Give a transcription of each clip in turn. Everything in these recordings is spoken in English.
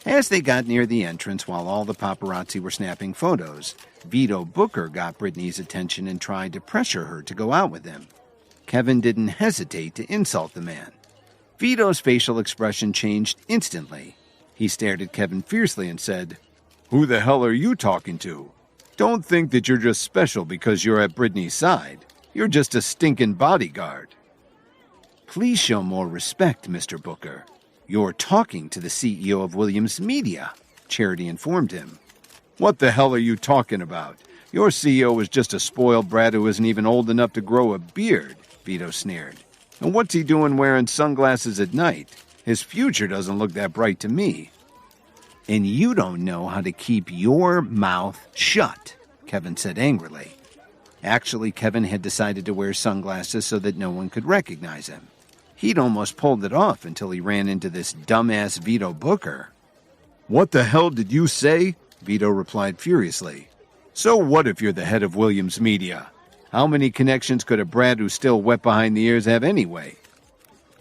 As they got near the entrance while all the paparazzi were snapping photos, Vito Booker got Britney's attention and tried to pressure her to go out with him. Kevin didn't hesitate to insult the man. Vito's facial expression changed instantly. He stared at Kevin fiercely and said, "Who the hell are you talking to? Don't think that you're just special because you're at Britney's side. You're just a stinking bodyguard." "Please show more respect, Mr. Booker. You're talking to the CEO of Williams Media," Charity informed him. "What the hell are you talking about? Your CEO is just a spoiled brat who isn't even old enough to grow a beard," Vito sneered. "And what's he doing wearing sunglasses at night? His future doesn't look that bright to me." "And you don't know how to keep your mouth shut," Kevin said angrily. Actually, Kevin had decided to wear sunglasses so that no one could recognize him. He'd almost pulled it off until he ran into this dumbass Vito Booker. "What the hell did you say?" Vito replied furiously. "So what if you're the head of Williams Media? How many connections could a brat who's still wet behind the ears have anyway?"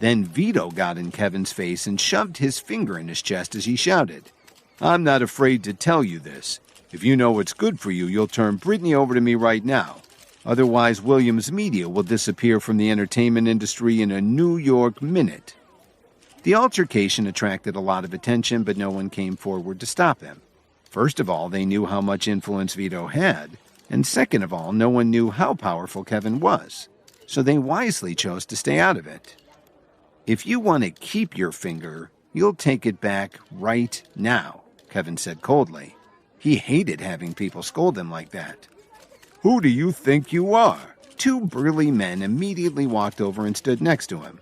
Then Vito got in Kevin's face and shoved his finger in his chest as he shouted, "I'm not afraid to tell you this. If you know what's good for you, you'll turn Britney over to me right now. Otherwise, Williams Media will disappear from the entertainment industry in a New York minute." The altercation attracted a lot of attention, but no one came forward to stop him. First of all, they knew how much influence Vito had, and second of all, no one knew how powerful Kevin was, so they wisely chose to stay out of it. "If you want to keep your finger, you'll take it back right now," Kevin said coldly. He hated having people scold him like that. "Who do you think you are?" Two burly men immediately walked over and stood next to him.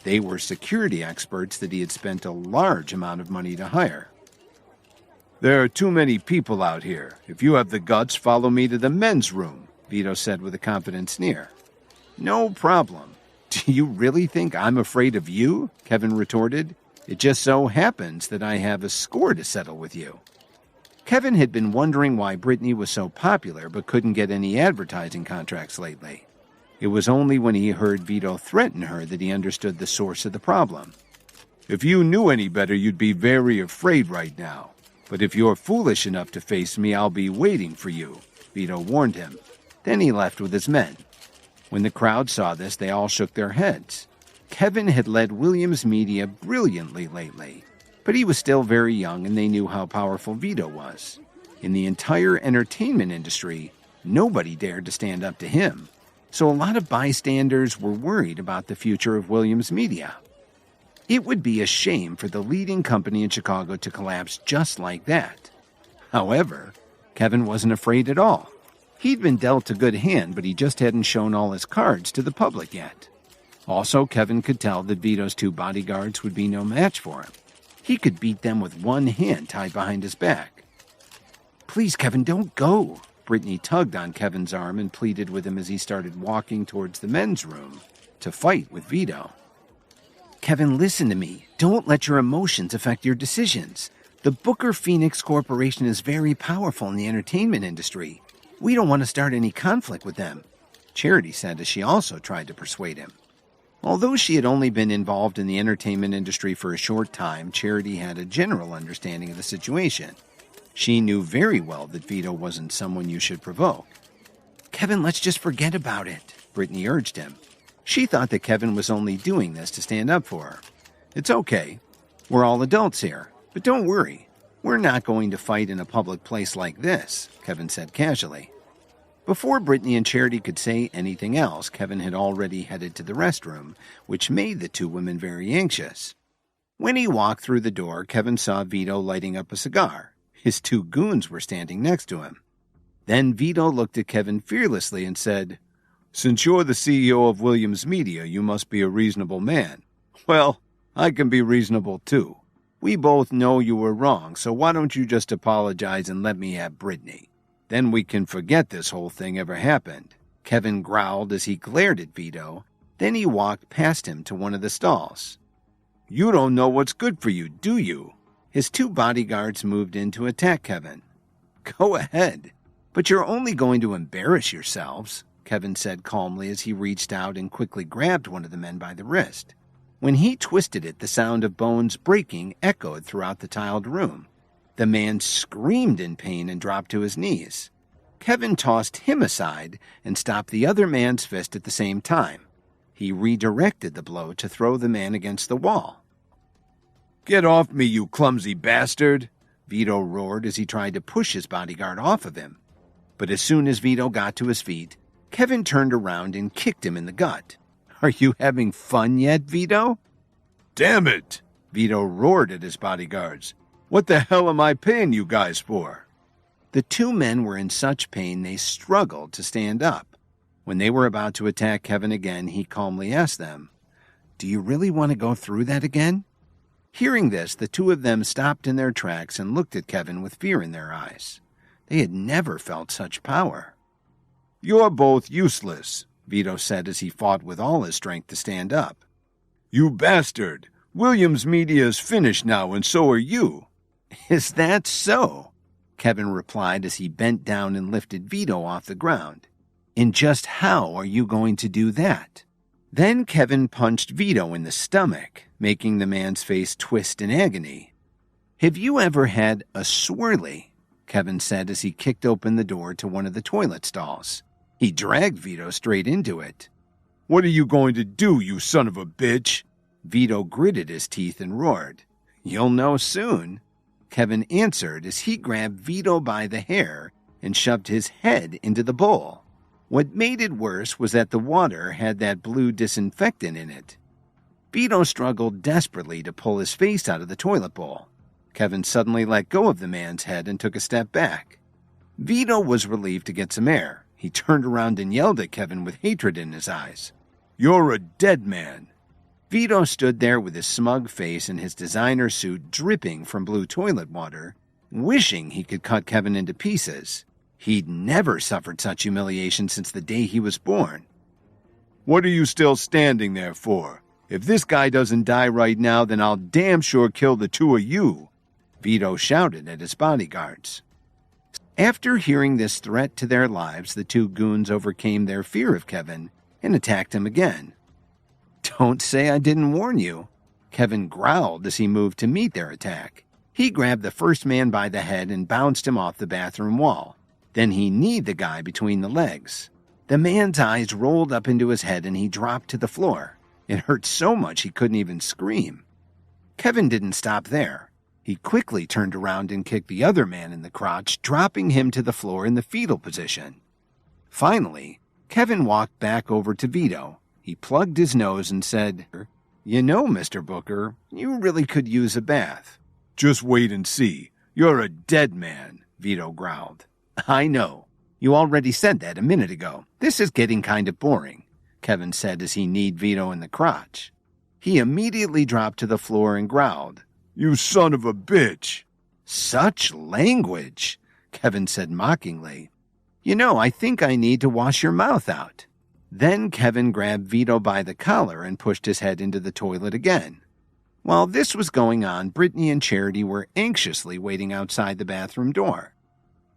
They were security experts that he had spent a large amount of money to hire. "There are too many people out here. If you have the guts, follow me to the men's room," Vito said with a confident sneer. "No problem. Do you really think I'm afraid of you?" Kevin retorted. "It just so happens that I have a score to settle with you." Kevin had been wondering why Britney was so popular but couldn't get any advertising contracts lately. It was only when he heard Vito threaten her that he understood the source of the problem. "If you knew any better, you'd be very afraid right now. But if you're foolish enough to face me, I'll be waiting for you," Vito warned him. Then he left with his men. When the crowd saw this, they all shook their heads. Kevin had led Williams Media brilliantly lately, but he was still very young and they knew how powerful Vito was. In the entire entertainment industry, nobody dared to stand up to him, so a lot of bystanders were worried about the future of Williams Media. It would be a shame for the leading company in Chicago to collapse just like that. However, Kevin wasn't afraid at all. He'd been dealt a good hand, but he just hadn't shown all his cards to the public yet. Also, Kevin could tell that Vito's two bodyguards would be no match for him. He could beat them with one hand tied behind his back. "Please, Kevin, don't go." Britney tugged on Kevin's arm and pleaded with him as he started walking towards the men's room to fight with Vito. "Kevin, listen to me. Don't let your emotions affect your decisions. The Booker Phoenix Corporation is very powerful in the entertainment industry. We don't want to start any conflict with them," Charity said as she also tried to persuade him. Although she had only been involved in the entertainment industry for a short time, Charity had a general understanding of the situation. She knew very well that Vito wasn't someone you should provoke. "Kevin, let's just forget about it," Britney urged him. She thought that Kevin was only doing this to stand up for her. "It's okay. We're all adults here. But don't worry. We're not going to fight in a public place like this," Kevin said casually. Before Britney and Charity could say anything else, Kevin had already headed to the restroom, which made the two women very anxious. When he walked through the door, Kevin saw Vito lighting up a cigar. His two goons were standing next to him. Then Vito looked at Kevin fearlessly and said, "Since you're the CEO of Williams Media, you must be a reasonable man. Well, I can be reasonable too. We both know you were wrong, so why don't you just apologize and let me have Britney? Then we can forget this whole thing ever happened," Kevin growled as he glared at Vito. Then he walked past him to one of the stalls. "You don't know what's good for you, do you?" His two bodyguards moved in to attack Kevin. "Go ahead, but you're only going to embarrass yourselves," Kevin said calmly as he reached out and quickly grabbed one of the men by the wrist. When he twisted it, the sound of bones breaking echoed throughout the tiled room. The man screamed in pain and dropped to his knees. Kevin tossed him aside and stopped the other man's fist at the same time. He redirected the blow to throw the man against the wall. "Get off me, you clumsy bastard!" Vito roared as he tried to push his bodyguard off of him. But as soon as Vito got to his feet, Kevin turned around and kicked him in the gut. "Are you having fun yet, Vito?" "Damn it!" Vito roared at his bodyguards. "What the hell am I paying you guys for?" The two men were in such pain they struggled to stand up. When they were about to attack Kevin again, he calmly asked them, "Do you really want to go through that again?" Hearing this, the two of them stopped in their tracks and looked at Kevin with fear in their eyes. They had never felt such power. "You're both useless," Vito said as he fought with all his strength to stand up. "You bastard! Williams Media is finished now, and so are you." "Is that so?" Kevin replied as he bent down and lifted Vito off the ground. "And just how are you going to do that?" Then Kevin punched Vito in the stomach, making the man's face twist in agony. "Have you ever had a swirly?" Kevin said as he kicked open the door to one of the toilet stalls. He dragged Vito straight into it. "What are you going to do, you son of a bitch?" Vito gritted his teeth and roared. "You'll know soon," Kevin answered as he grabbed Vito by the hair and shoved his head into the bowl. What made it worse was that the water had that blue disinfectant in it. Vito struggled desperately to pull his face out of the toilet bowl. Kevin suddenly let go of the man's head and took a step back. Vito was relieved to get some air. He turned around and yelled at Kevin with hatred in his eyes. "You're a dead man." Vito stood there with his smug face and his designer suit dripping from blue toilet water, wishing he could cut Kevin into pieces. He'd never suffered such humiliation since the day he was born. "What are you still standing there for? If this guy doesn't die right now, then I'll damn sure kill the two of you," Vito shouted at his bodyguards. After hearing this threat to their lives, the two goons overcame their fear of Kevin and attacked him again. "Don't say I didn't warn you," Kevin growled as he moved to meet their attack. He grabbed the first man by the head and bounced him off the bathroom wall. Then he kneed the guy between the legs. The man's eyes rolled up into his head and he dropped to the floor. It hurt so much he couldn't even scream. Kevin didn't stop there. He quickly turned around and kicked the other man in the crotch, dropping him to the floor in the fetal position. Finally, Kevin walked back over to Vito. He plugged his nose and said, "You know, Mr. Booker, you really could use a bath." "Just wait and see. You're a dead man," Vito growled. "I know. You already said that a minute ago. This is getting kind of boring," Kevin said as he kneed Vito in the crotch. He immediately dropped to the floor and growled, "You son of a bitch." "Such language," Kevin said mockingly. "You know, I think I need to wash your mouth out." Then Kevin grabbed Vito by the collar and pushed his head into the toilet again. While this was going on, Britney and Charity were anxiously waiting outside the bathroom door.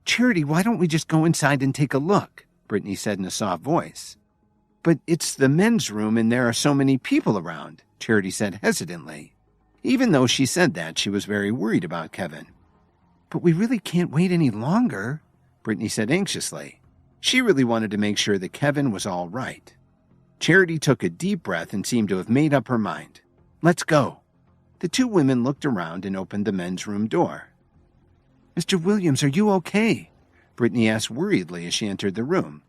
"Charity, why don't we just go inside and take a look?" Britney said in a soft voice. "But it's the men's room and there are so many people around," Charity said hesitantly. Even though she said that, she was very worried about Kevin. "But we really can't wait any longer," Britney said anxiously. She really wanted to make sure that Kevin was all right. Charity took a deep breath and seemed to have made up her mind. "Let's go." The two women looked around and opened the men's room door. "Mr. Williams, are you okay?" Britney asked worriedly as she entered the room.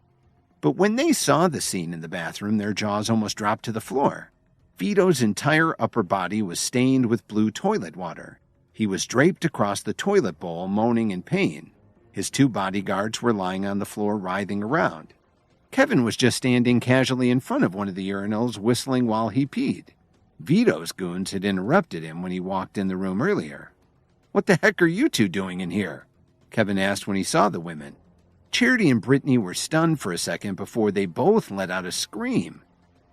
But when they saw the scene in the bathroom, their jaws almost dropped to the floor. Vito's entire upper body was stained with blue toilet water. He was draped across the toilet bowl, moaning in pain. His two bodyguards were lying on the floor, writhing around. Kevin was just standing casually in front of one of the urinals, whistling while he peed. Vito's goons had interrupted him when he walked in the room earlier. "What the heck are you two doing in here?" Kevin asked when he saw the women. Charity and Britney were stunned for a second before they both let out a scream.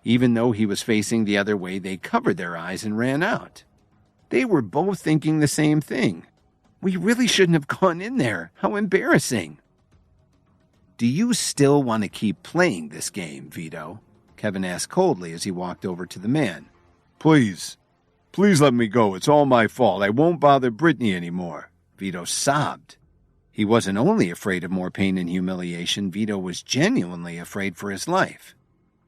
Even though he was facing the other way, they covered their eyes and ran out. They were both thinking the same thing. "We really shouldn't have gone in there. How embarrassing." "Do you still want to keep playing this game, Vito?" Kevin asked coldly as he walked over to the man. Please let me go. It's all my fault. I won't bother Britney anymore." Vito sobbed. He wasn't only afraid of more pain and humiliation, Vito was genuinely afraid for his life.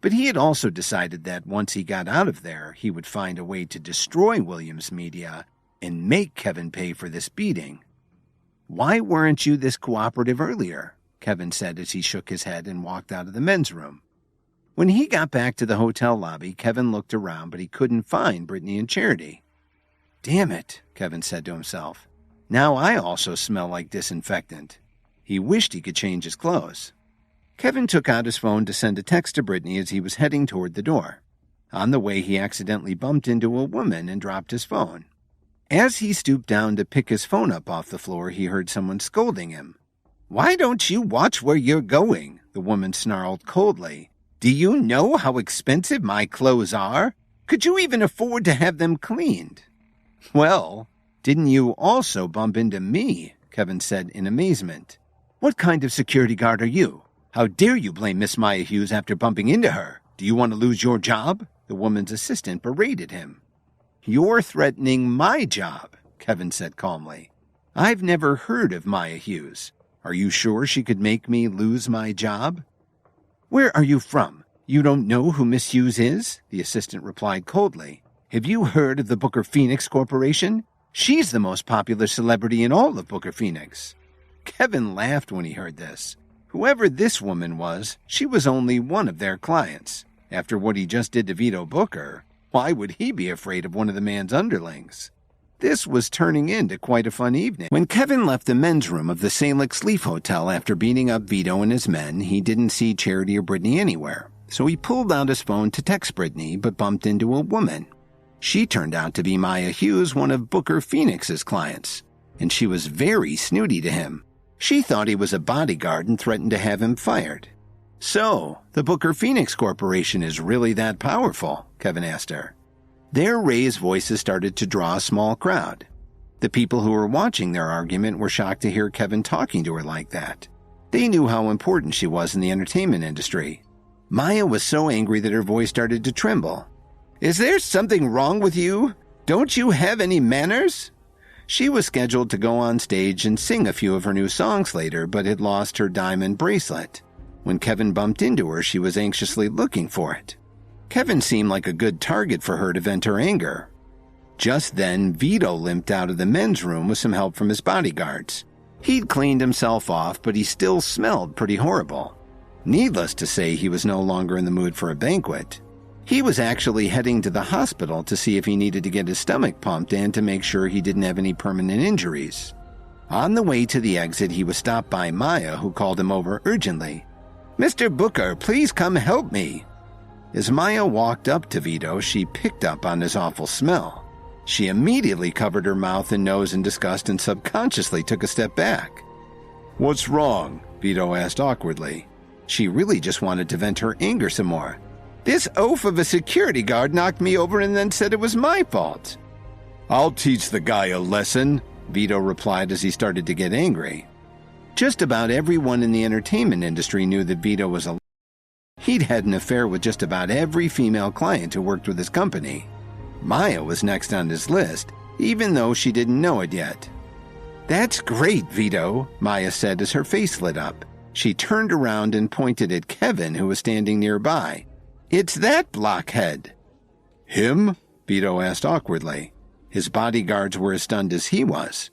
But he had also decided that once he got out of there, he would find a way to destroy Williams Media and make Kevin pay for this beating. "Why weren't you this cooperative earlier?" Kevin said as he shook his head and walked out of the men's room. When he got back to the hotel lobby, Kevin looked around, but he couldn't find Britney and Charity. "Damn it," Kevin said to himself. "Now I also smell like disinfectant." He wished he could change his clothes. Kevin took out his phone to send a text to Britney as he was heading toward the door. On the way, he accidentally bumped into a woman and dropped his phone. As he stooped down to pick his phone up off the floor, he heard someone scolding him. "Why don't you watch where you're going?" the woman snarled coldly. "Do you know how expensive my clothes are? Could you even afford to have them cleaned?" "Well, didn't you also bump into me?" Kevin said in amazement. "What kind of security guard are you? How dare you blame Miss Maya Hughes after bumping into her? Do you want to lose your job?" The woman's assistant berated him. "You're threatening my job," Kevin said calmly. "I've never heard of Maya Hughes. Are you sure she could make me lose my job?" "Where are you from? You don't know who Miss Hughes is?" the assistant replied coldly. "Have you heard of the Booker Phoenix Corporation? She's the most popular celebrity in all of Booker Phoenix." Kevin laughed when he heard this. Whoever this woman was, she was only one of their clients. After what he just did to Vito Booker, why would he be afraid of one of the man's underlings? This was turning into quite a fun evening. When Kevin left the men's room of the Salix Leaf Hotel after beating up Vito and his men, he didn't see Charity or Britney anywhere. So he pulled out his phone to text Britney, but bumped into a woman. She turned out to be Maya Hughes, one of Booker Phoenix's clients, and she was very snooty to him. She thought he was a bodyguard and threatened to have him fired. "So, the Booker Phoenix Corporation is really that powerful?" Kevin asked her. Their raised voices started to draw a small crowd. The people who were watching their argument were shocked to hear Kevin talking to her like that. They knew how important she was in the entertainment industry. Maya was so angry that her voice started to tremble. "Is there something wrong with you? Don't you have any manners?" She was scheduled to go on stage and sing a few of her new songs later, but had lost her diamond bracelet. When Kevin bumped into her, she was anxiously looking for it. Kevin seemed like a good target for her to vent her anger. Just then, Vito limped out of the men's room with some help from his bodyguards. He'd cleaned himself off, but he still smelled pretty horrible. Needless to say, he was no longer in the mood for a banquet. He was actually heading to the hospital to see if he needed to get his stomach pumped and to make sure he didn't have any permanent injuries. On the way to the exit, he was stopped by Maya, who called him over urgently. "Mr. Booker, please come help me." As Maya walked up to Vito, she picked up on his awful smell. She immediately covered her mouth and nose in disgust and subconsciously took a step back. "What's wrong?" Vito asked awkwardly. She really just wanted to vent her anger some more. "This oaf of a security guard knocked me over and then said it was my fault." "I'll teach the guy a lesson," Vito replied as he started to get angry. Just about everyone in the entertainment industry knew that Vito was a... He'd had an affair with just about every female client who worked with his company. Maya was next on his list, even though she didn't know it yet. "That's great, Vito," Maya said as her face lit up. She turned around and pointed at Kevin, who was standing nearby. "It's that blockhead." "Him?" Vito asked awkwardly. His bodyguards were as stunned as he was.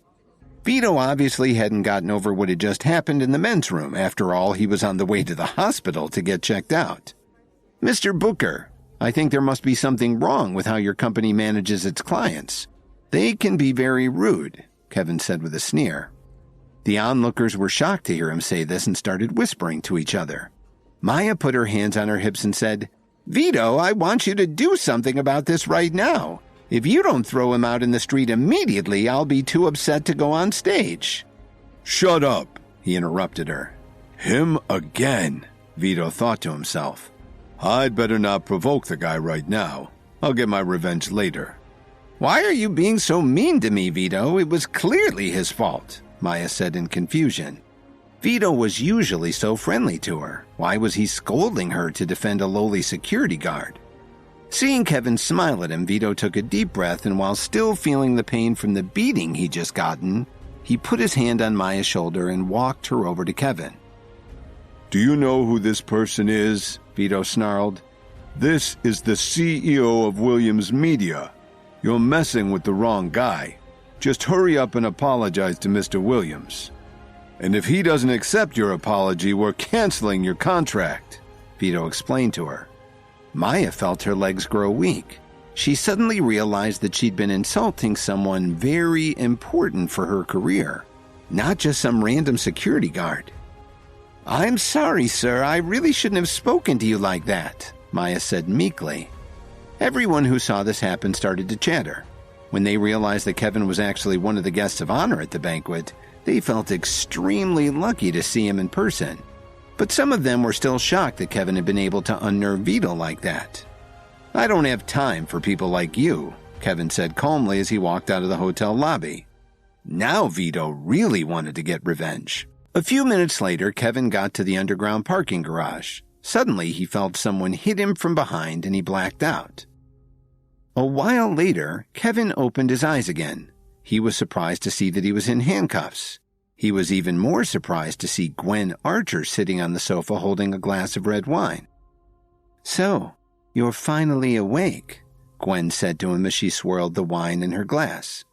Vito obviously hadn't gotten over what had just happened in the men's room. After all, he was on the way to the hospital to get checked out. "Mr. Booker, I think there must be something wrong with how your company manages its clients. They can be very rude," Kevin said with a sneer. The onlookers were shocked to hear him say this and started whispering to each other. Maya put her hands on her hips and said, "Vito, I want you to do something about this right now. If you don't throw him out in the street immediately, I'll be too upset to go on stage." "Shut up," he interrupted her. "Him again," Vito thought to himself. "I'd better not provoke the guy right now. I'll get my revenge later." "Why are you being so mean to me, Vito? It was clearly his fault," Maya said in confusion. Vito was usually so friendly to her. Why was he scolding her to defend a lowly security guard? Seeing Kevin smile at him, Vito took a deep breath, and while still feeling the pain from the beating he'd just gotten, he put his hand on Maya's shoulder and walked her over to Kevin. "Do you know who this person is?" Vito snarled. "This is the CEO of Williams Media. You're messing with the wrong guy. Just hurry up and apologize to Mr. Williams. And if he doesn't accept your apology, we're canceling your contract," Vito explained to her. Maya felt her legs grow weak. She suddenly realized that she'd been insulting someone very important for her career, not just some random security guard. "I'm sorry, sir. I really shouldn't have spoken to you like that," Maya said meekly. Everyone who saw this happen started to chatter. When they realized that Kevin was actually one of the guests of honor at the banquet, they felt extremely lucky to see him in person. But some of them were still shocked that Kevin had been able to unnerve Vito like that. "I don't have time for people like you," Kevin said calmly as he walked out of the hotel lobby. Now Vito really wanted to get revenge. A few minutes later, Kevin got to the underground parking garage. Suddenly, he felt someone hit him from behind and he blacked out. A while later, Kevin opened his eyes again. He was surprised to see that he was in handcuffs. He was even more surprised to see Gwen Archer sitting on the sofa holding a glass of red wine. "So, you're finally awake," Gwen said to him as she swirled the wine in her glass.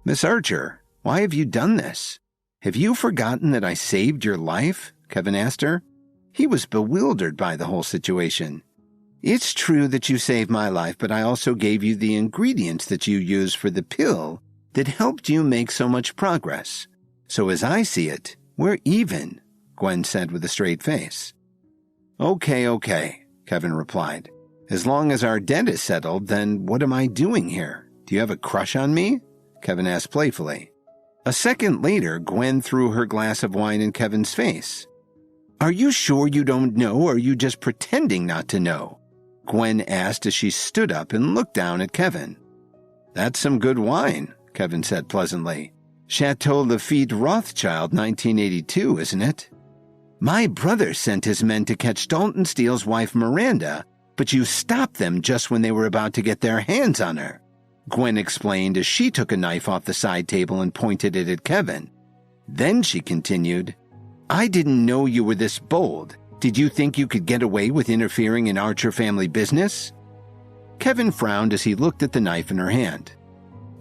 "Miss Archer, why have you done this? Have you forgotten that I saved your life?" Kevin asked her. He was bewildered by the whole situation. "It's true that you saved my life, but I also gave you the ingredients that you used for the pill that helped you make so much progress. So as I see it, we're even," Gwen said with a straight face. Okay, Kevin replied. "As long as our debt is settled, then what am I doing here? Do you have a crush on me?" Kevin asked playfully. A second later, Gwen threw her glass of wine in Kevin's face. "Are you sure you don't know, or are you just pretending not to know?" Gwen asked as she stood up and looked down at Kevin. "That's some good wine," Kevin said pleasantly. "Chateau Lafite Rothschild 1982, isn't it?" "My brother sent his men to catch Dalton Steele's wife Miranda, but you stopped them just when they were about to get their hands on her," Gwen explained as she took a knife off the side table and pointed it at Kevin. Then she continued, "I didn't know you were this bold. Did you think you could get away with interfering in Archer family business?" Kevin frowned as he looked at the knife in her hand.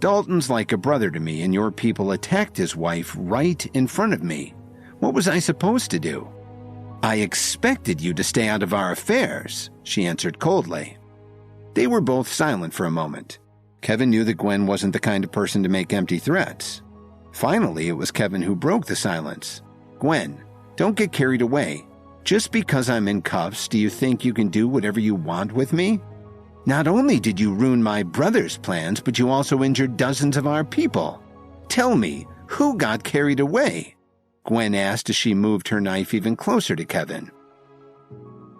"Dalton's like a brother to me, and your people attacked his wife right in front of me. What was I supposed to do?" "I expected you to stay out of our affairs," she answered coldly. They were both silent for a moment. Kevin knew that Gwen wasn't the kind of person to make empty threats. Finally, it was Kevin who broke the silence. "Gwen, don't get carried away. Just because I'm in cuffs, do you think you can do whatever you want with me? Not only did you ruin my brother's plans, but you also injured dozens of our people. Tell me, who got carried away?" Gwen asked as she moved her knife even closer to Kevin.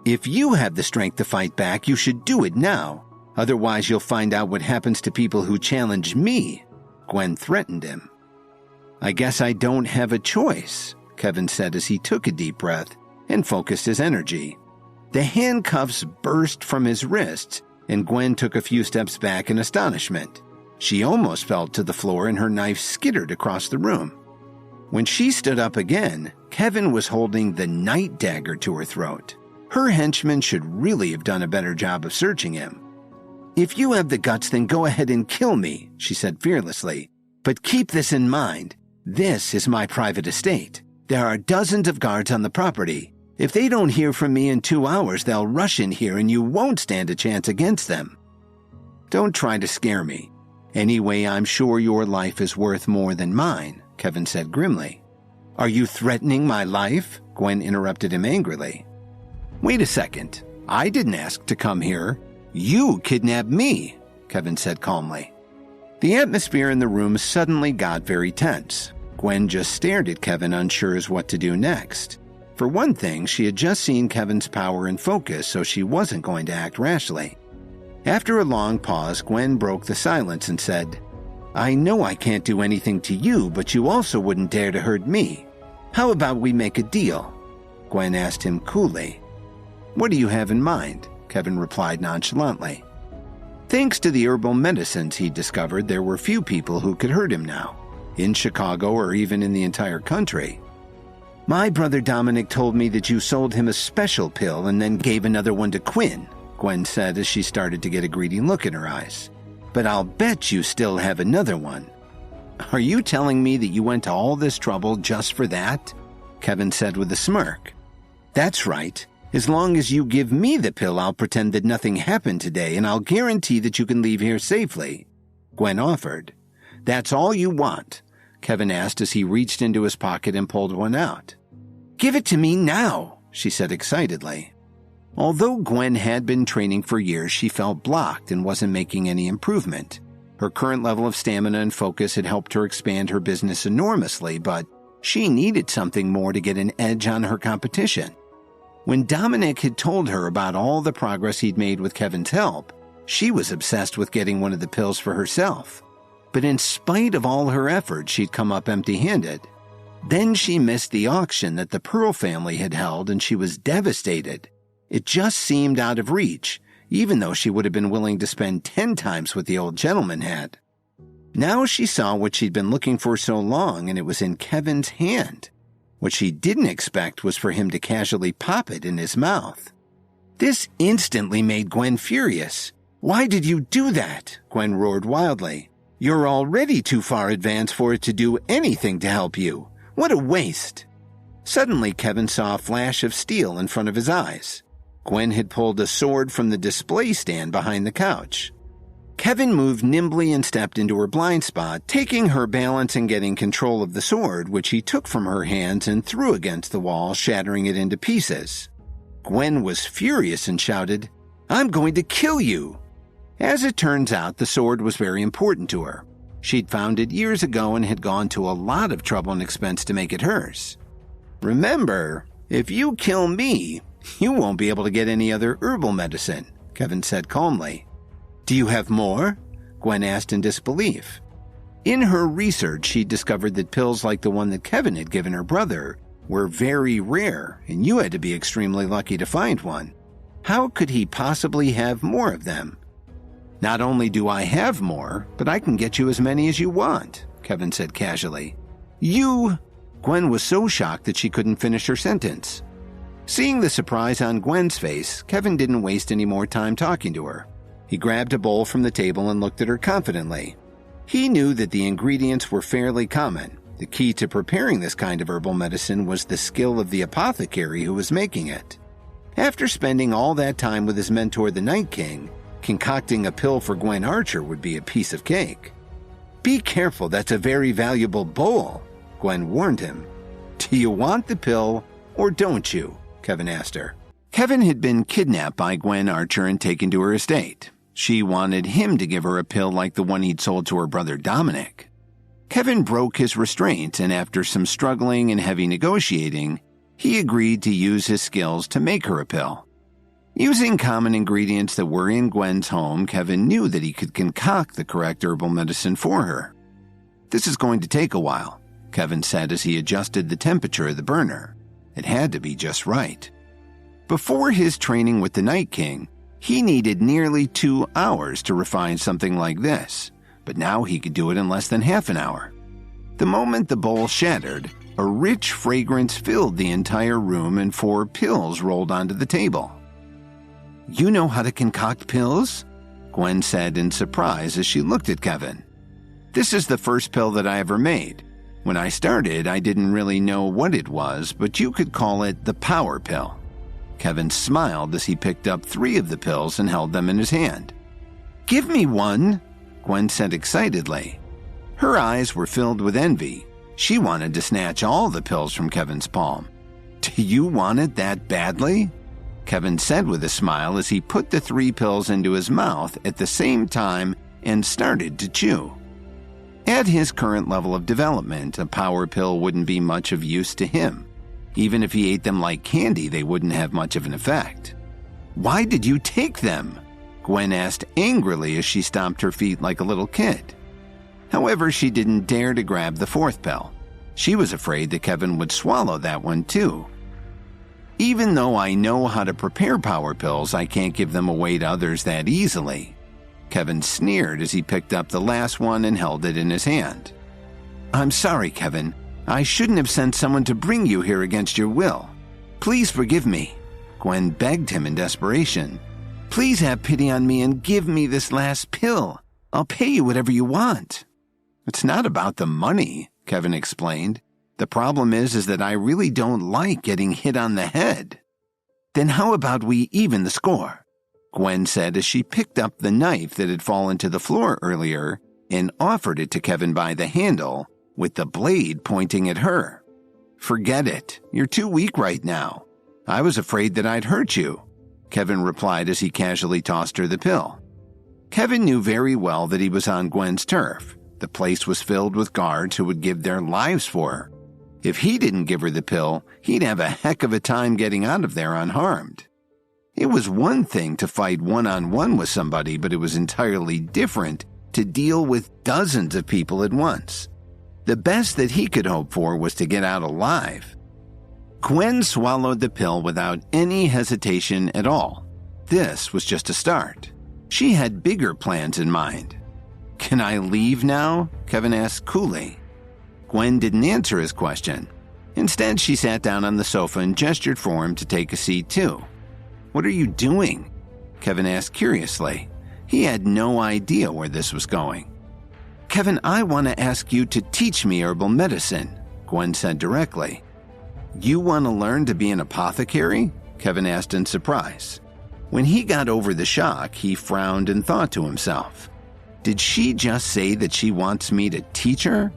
"If you have the strength to fight back, you should do it now. Otherwise, you'll find out what happens to people who challenge me," Gwen threatened him. "I guess I don't have a choice," Kevin said as he took a deep breath and focused his energy. The handcuffs burst from his wrists, and Gwen took a few steps back in astonishment. She almost fell to the floor and her knife skittered across the room. When she stood up again, Kevin was holding the night dagger to her throat. Her henchman should really have done a better job of searching him. "If you have the guts, then go ahead and kill me," she said fearlessly. "But keep this in mind. This is my private estate. There are dozens of guards on the property. If they don't hear from me in 2 hours, they'll rush in here and you won't stand a chance against them. Don't try to scare me. Anyway, I'm sure your life is worth more than mine," Kevin said grimly. "Are you threatening my life?" Gwen interrupted him angrily. "Wait a second. I didn't ask to come here. You kidnapped me," Kevin said calmly. The atmosphere in the room suddenly got very tense. Gwen just stared at Kevin, unsure as what to do next. For one thing, she had just seen Kevin's power and focus, so she wasn't going to act rashly. After a long pause, Gwen broke the silence and said, "I know I can't do anything to you, but you also wouldn't dare to hurt me. How about we make a deal?" Gwen asked him coolly. "What do you have in mind?" Kevin replied nonchalantly. Thanks to the herbal medicines he discovered, there were few people who could hurt him now, in Chicago or even in the entire country. My brother Dominic told me that you sold him a special pill and then gave another one to Quinn, Gwen said as she started to get a greedy look in her eyes. But I'll bet you still have another one. Are you telling me that you went to all this trouble just for that? Kevin said with a smirk. That's right. As long as you give me the pill, I'll pretend that nothing happened today, and I'll guarantee that you can leave here safely, Gwen offered. That's all you want? Kevin asked as he reached into his pocket and pulled one out. Give it to me now, she said excitedly. Although Gwen had been training for years, she felt blocked and wasn't making any improvement. Her current level of stamina and focus had helped her expand her business enormously, but she needed something more to get an edge on her competition. When Dominic had told her about all the progress he'd made with Kevin's help, she was obsessed with getting one of the pills for herself. But in spite of all her efforts, she'd come up empty-handed. Then she missed the auction that the Pearl family had held, and she was devastated. It just seemed out of reach, even though she would have been willing to spend 10 times what the old gentleman had. Now she saw what she'd been looking for so long, and it was in Kevin's hand. What she didn't expect was for him to casually pop it in his mouth. This instantly made Gwen furious. Why did you do that? Gwen roared wildly. You're already too far advanced for it to do anything to help you. What a waste. Suddenly, Kevin saw a flash of steel in front of his eyes. Gwen had pulled a sword from the display stand behind the couch. Kevin moved nimbly and stepped into her blind spot, taking her balance and getting control of the sword, which he took from her hands and threw against the wall, shattering it into pieces. Gwen was furious and shouted, I'm going to kill you! As it turns out, the sword was very important to her. She'd found it years ago and had gone to a lot of trouble and expense to make it hers. Remember, if you kill me, you won't be able to get any other herbal medicine, Kevin said calmly. Do you have more? Gwen asked in disbelief. In her research, she discovered that pills like the one that Kevin had given her brother were very rare, and you had to be extremely lucky to find one. How could he possibly have more of them? Not only do I have more, but I can get you as many as you want, Kevin said casually. You... Gwen was so shocked that she couldn't finish her sentence. Seeing the surprise on Gwen's face, Kevin didn't waste any more time talking to her. He grabbed a bowl from the table and looked at her confidently. He knew that the ingredients were fairly common. The key to preparing this kind of herbal medicine was the skill of the apothecary who was making it. After spending all that time with his mentor, the Night King, concocting a pill for Gwen Archer would be a piece of cake. Be careful, that's a very valuable bowl, Gwen warned him. Do you want the pill or don't you? Kevin asked her. Kevin had been kidnapped by Gwen Archer and taken to her estate. She wanted him to give her a pill like the one he'd sold to her brother Dominic. Kevin broke his restraint, and after some struggling and heavy negotiating, he agreed to use his skills to make her a pill. Using common ingredients that were in Gwen's home, Kevin knew that he could concoct the correct herbal medicine for her. This is going to take a while, Kevin said as he adjusted the temperature of the burner. It had to be just right. Before his training with the Night King, he needed nearly 2 hours to refine something like this, but now he could do it in less than half an hour. The moment the bowl shattered, a rich fragrance filled the entire room and 4 pills rolled onto the table. You know how to concoct pills? Gwen said in surprise as she looked at Kevin. This is the first pill that I ever made. When I started, I didn't really know what it was, but you could call it the power pill. Kevin smiled as he picked up 3 of the pills and held them in his hand. Give me one, Gwen said excitedly. Her eyes were filled with envy. She wanted to snatch all the pills from Kevin's palm. Do you want it that badly? Kevin said with a smile as he put the 3 pills into his mouth at the same time and started to chew. At his current level of development, a power pill wouldn't be much of use to him. Even if he ate them like candy, they wouldn't have much of an effect. Why did you take them? Gwen asked angrily as she stomped her feet like a little kid. However, she didn't dare to grab the 4th pill. She was afraid that Kevin would swallow that one too. Even though I know how to prepare power pills, I can't give them away to others that easily. Kevin sneered as he picked up the last one and held it in his hand. I'm sorry, Kevin. I shouldn't have sent someone to bring you here against your will. Please forgive me. Gwen begged him in desperation. Please have pity on me and give me this last pill. I'll pay you whatever you want. It's not about the money, Kevin explained. The problem is that I really don't like getting hit on the head. Then how about we even the score? Gwen said as she picked up the knife that had fallen to the floor earlier and offered it to Kevin by the handle, with the blade pointing at her. Forget it. You're too weak right now. I was afraid that I'd hurt you, Kevin replied as he casually tossed her the pill. Kevin knew very well that he was on Gwen's turf. The place was filled with guards who would give their lives for her. If he didn't give her the pill, he'd have a heck of a time getting out of there unharmed. It was one thing to fight one-on-one with somebody, but it was entirely different to deal with dozens of people at once. The best that he could hope for was to get out alive. Gwen swallowed the pill without any hesitation at all. This was just a start. She had bigger plans in mind. Can I leave now? Kevin asked coolly. Gwen didn't answer his question. Instead, she sat down on the sofa and gestured for him to take a seat too. What are you doing? Kevin asked curiously. He had no idea where this was going. Kevin, I want to ask you to teach me herbal medicine, Gwen said directly. You want to learn to be an apothecary? Kevin asked in surprise. When he got over the shock, he frowned and thought to himself, did she just say that she wants me to teach her?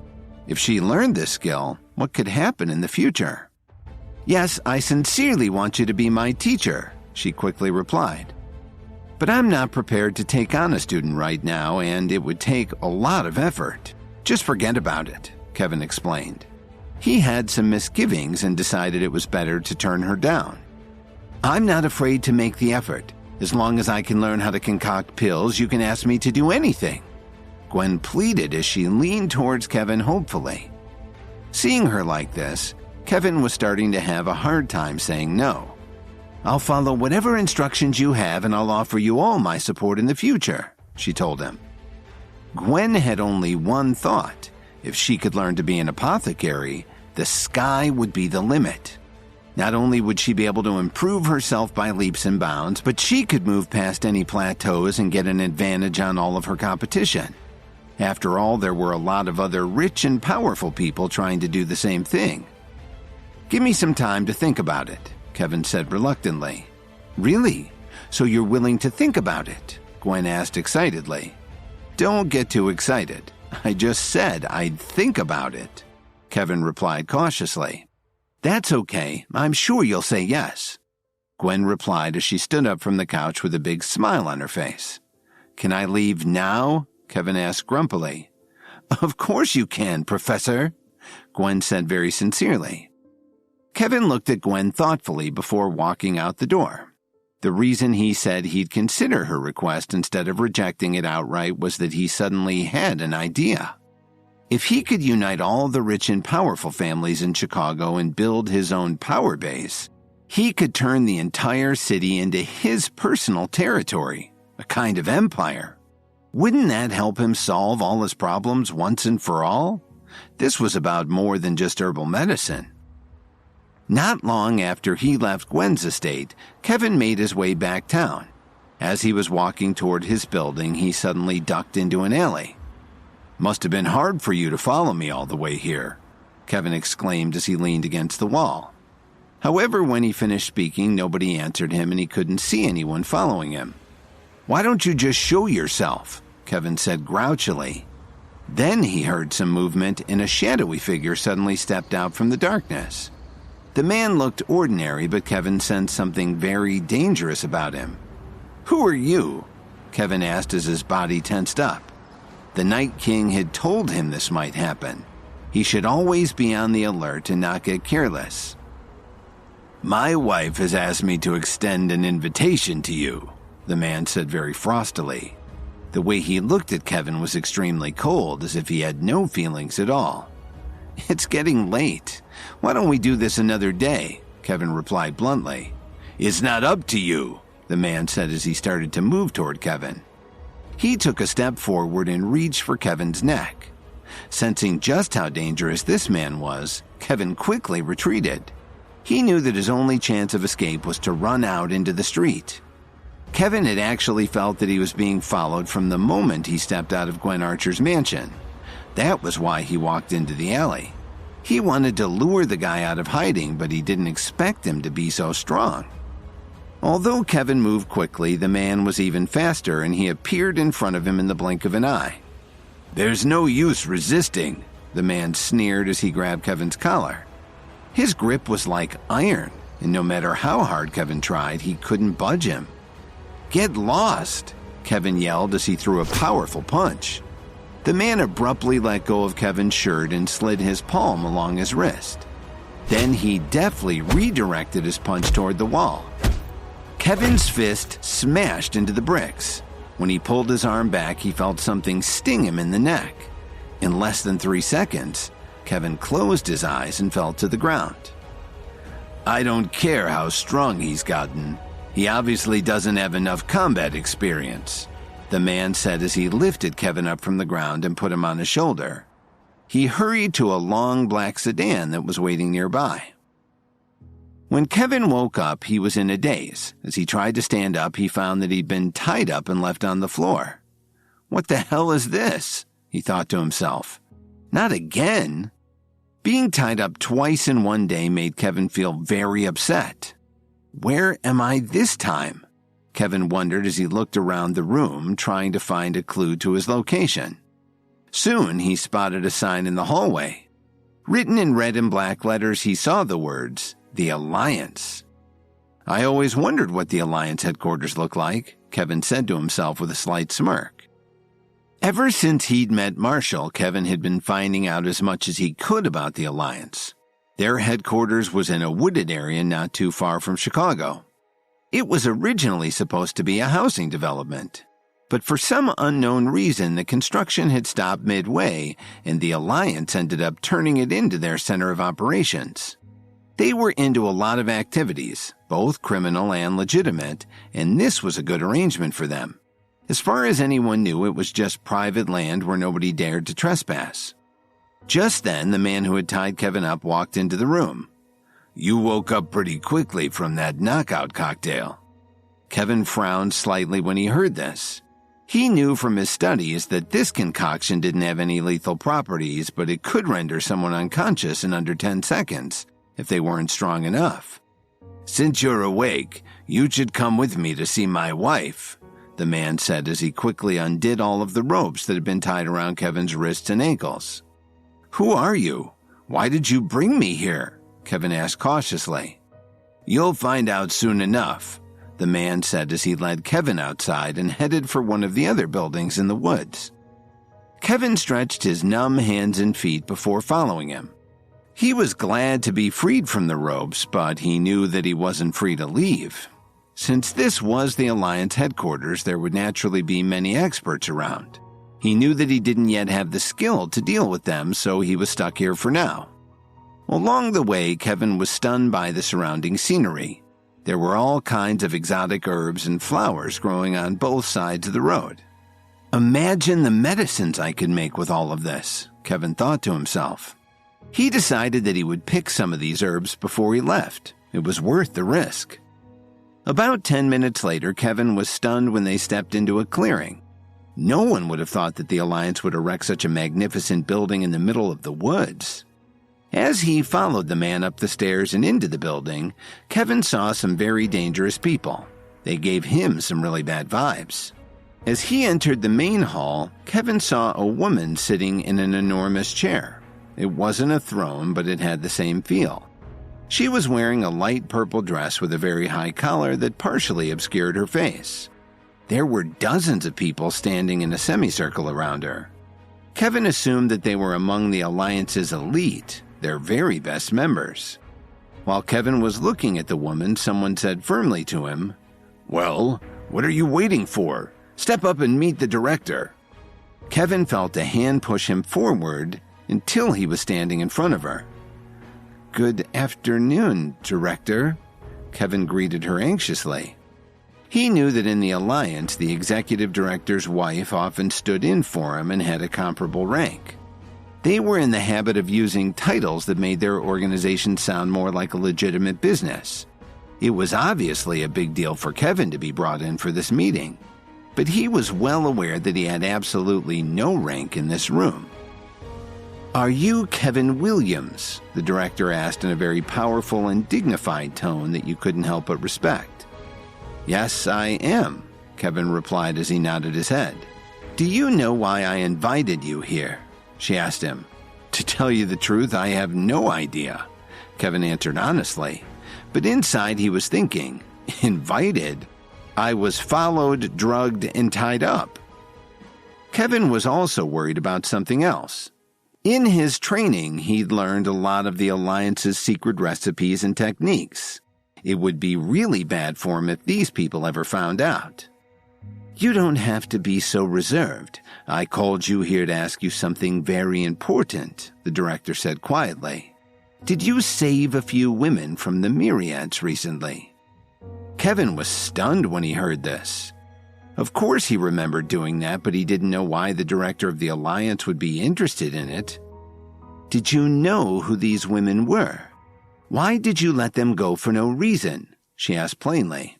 If she learned this skill, what could happen in the future? Yes, I sincerely want you to be my teacher, she quickly replied. But I'm not prepared to take on a student right now, and it would take a lot of effort. Just forget about it, Kevin explained. He had some misgivings and decided it was better to turn her down. I'm not afraid to make the effort. As long as I can learn how to concoct pills, you can ask me to do anything. Gwen pleaded as she leaned towards Kevin hopefully. Seeing her like this, Kevin was starting to have a hard time saying no. I'll follow whatever instructions you have and I'll offer you all my support in the future, she told him. Gwen had only one thought. If she could learn to be an apothecary, the sky would be the limit. Not only would she be able to improve herself by leaps and bounds, but she could move past any plateaus and get an advantage on all of her competition. After all, there were a lot of other rich and powerful people trying to do the same thing. Give me some time to think about it, Kevin said reluctantly. Really? So you're willing to think about it? Gwen asked excitedly. Don't get too excited. I just said I'd think about it, Kevin replied cautiously. That's okay. I'm sure you'll say yes, Gwen replied as she stood up from the couch with a big smile on her face. Can I leave now? Kevin asked grumpily. Of course you can, Professor, Gwen said very sincerely. Kevin looked at Gwen thoughtfully before walking out the door. The reason he said he'd consider her request instead of rejecting it outright was that he suddenly had an idea. If he could unite all the rich and powerful families in Chicago and build his own power base, he could turn the entire city into his personal territory, a kind of empire. Wouldn't that help him solve all his problems once and for all? This was about more than just herbal medicine. Not long after he left Gwen's estate, Kevin made his way back town. As he was walking toward his building, he suddenly ducked into an alley. Must have been hard for you to follow me all the way here, Kevin exclaimed as he leaned against the wall. However, when he finished speaking, nobody answered him and he couldn't see anyone following him. Why don't you just show yourself? Kevin said grouchily. Then he heard some movement and a shadowy figure suddenly stepped out from the darkness. The man looked ordinary, but Kevin sensed something very dangerous about him. Who are you? Kevin asked as his body tensed up. The Night King had told him this might happen. He should always be on the alert and not get careless. My wife has asked me to extend an invitation to you, the man said very frostily. The way he looked at Kevin was extremely cold, as if he had no feelings at all. It's getting late. Why don't we do this another day? Kevin replied bluntly. "It's not up to you," the man said as he started to move toward Kevin. He took a step forward and reached for Kevin's neck. Sensing just how dangerous this man was, Kevin quickly retreated. He knew that his only chance of escape was to run out into the street. Kevin had actually felt that he was being followed from the moment he stepped out of Gwen Archer's mansion. That was why he walked into the alley. He wanted to lure the guy out of hiding, but he didn't expect him to be so strong. Although Kevin moved quickly, the man was even faster, and he appeared in front of him in the blink of an eye. "There's no use resisting," the man sneered as he grabbed Kevin's collar. His grip was like iron, and no matter how hard Kevin tried, he couldn't budge him. "Get lost," Kevin yelled as he threw a powerful punch. The man abruptly let go of Kevin's shirt and slid his palm along his wrist. Then he deftly redirected his punch toward the wall. Kevin's fist smashed into the bricks. When he pulled his arm back, he felt something sting him in the neck. In less than 3 seconds, Kevin closed his eyes and fell to the ground. "I don't care how strong he's gotten. He obviously doesn't have enough combat experience," the man said as he lifted Kevin up from the ground and put him on his shoulder. He hurried to a long black sedan that was waiting nearby. When Kevin woke up, he was in a daze. As he tried to stand up, he found that he'd been tied up and left on the floor. "What the hell is this?" he thought to himself. "Not again." Being tied up twice in one day made Kevin feel very upset. "Where am I this time?" Kevin wondered as he looked around the room, trying to find a clue to his location. Soon he spotted a sign in the hallway. Written in red and black letters, he saw the words, "The Alliance." "I always wondered what the Alliance headquarters looked like," Kevin said to himself with a slight smirk. Ever since he'd met Marshall, Kevin had been finding out as much as he could about the Alliance. Their headquarters was in a wooded area not too far from Chicago. It was originally supposed to be a housing development, but for some unknown reason, the construction had stopped midway, and the Alliance ended up turning it into their center of operations. They were into a lot of activities, both criminal and legitimate, and this was a good arrangement for them. As far as anyone knew, it was just private land where nobody dared to trespass. Just then, the man who had tied Kevin up walked into the room. "You woke up pretty quickly from that knockout cocktail." Kevin frowned slightly when he heard this. He knew from his studies that this concoction didn't have any lethal properties, but it could render someone unconscious in under 10 seconds if they weren't strong enough. "Since you're awake, you should come with me to see my wife," the man said as he quickly undid all of the ropes that had been tied around Kevin's wrists and ankles. "Who are you? Why did you bring me here?" Kevin asked cautiously. "You'll find out soon enough," the man said as he led Kevin outside and headed for one of the other buildings in the woods. Kevin stretched his numb hands and feet before following him. He was glad to be freed from the ropes, but he knew that he wasn't free to leave. Since this was the Alliance headquarters, there would naturally be many experts around. He knew that he didn't yet have the skill to deal with them, so he was stuck here for now. Along the way, Kevin was stunned by the surrounding scenery. There were all kinds of exotic herbs and flowers growing on both sides of the road. "Imagine the medicines I could make with all of this," Kevin thought to himself. He decided that he would pick some of these herbs before he left. It was worth the risk. About 10 minutes later, Kevin was stunned when they stepped into a clearing. No one would have thought that the Alliance would erect such a magnificent building in the middle of the woods. As he followed the man up the stairs and into the building, Kevin saw some very dangerous people. They gave him some really bad vibes. As he entered the main hall, Kevin saw a woman sitting in an enormous chair. It wasn't a throne, but it had the same feel. She was wearing a light purple dress with a very high collar that partially obscured her face. There were dozens of people standing in a semicircle around her. Kevin assumed that they were among the Alliance's elite, their very best members. While Kevin was looking at the woman, someone said firmly to him, "Well, what are you waiting for? Step up and meet the director." Kevin felt a hand push him forward until he was standing in front of her. Good afternoon, Director, Kevin greeted her anxiously. He knew that in the Alliance, the executive director's wife often stood in for him and had a comparable rank. They were in the habit of using titles that made their organization sound more like a legitimate business. It was obviously a big deal for Kevin to be brought in for this meeting, but he was well aware that he had absolutely no rank in this room. "Are you Kevin Williams?" the director asked in a very powerful and dignified tone that you couldn't help but respect. "Yes, I am," Kevin replied as he nodded his head. "Do you know why I invited you here?" she asked him. "To tell you the truth, I have no idea," Kevin answered honestly. But inside he was thinking, "Invited? I was followed, drugged, and tied up." Kevin was also worried about something else. In his training, he'd learned a lot of the Alliance's secret recipes and techniques. It would be really bad for him if these people ever found out. "You don't have to be so reserved. I called you here to ask you something very important," the director said quietly. "Did you save a few women from the myriads recently?" Kevin was stunned when he heard this. Of course he remembered doing that, but he didn't know why the director of the Alliance would be interested in it. "Did you know who these women were? Why did you let them go for no reason?" she asked plainly.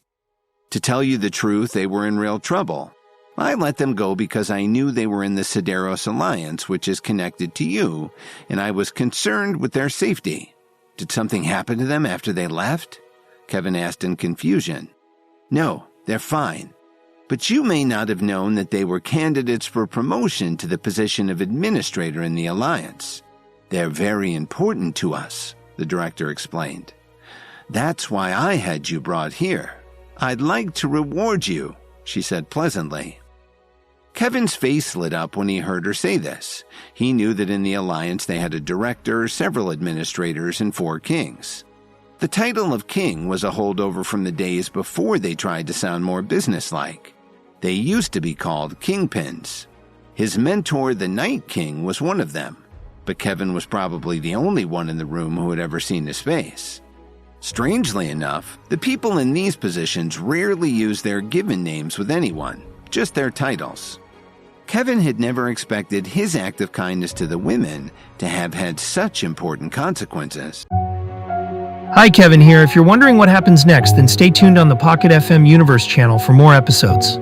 "To tell you the truth, they were in real trouble. I let them go because I knew they were in the Sideros Alliance, which is connected to you, and I was concerned with their safety." "Did something happen to them after they left?" Kevin asked in confusion. "No, they're fine. But you may not have known that they were candidates for promotion to the position of administrator in the Alliance. They're very important to us," the director explained. "That's why I had you brought here. I'd like to reward you," she said pleasantly. Kevin's face lit up when he heard her say this. He knew that in the Alliance they had a director, several administrators, and 4 kings. The title of king was a holdover from the days before they tried to sound more businesslike. They used to be called kingpins. His mentor, the Night King, was one of them, but Kevin was probably the only one in the room who had ever seen his face. Strangely enough, the people in these positions rarely use their given names with anyone, just their titles. Kevin had never expected his act of kindness to the women to have had such important consequences. Hi, Kevin here. If you're wondering what happens next, then stay tuned on the Pocket FM Universe channel for more episodes.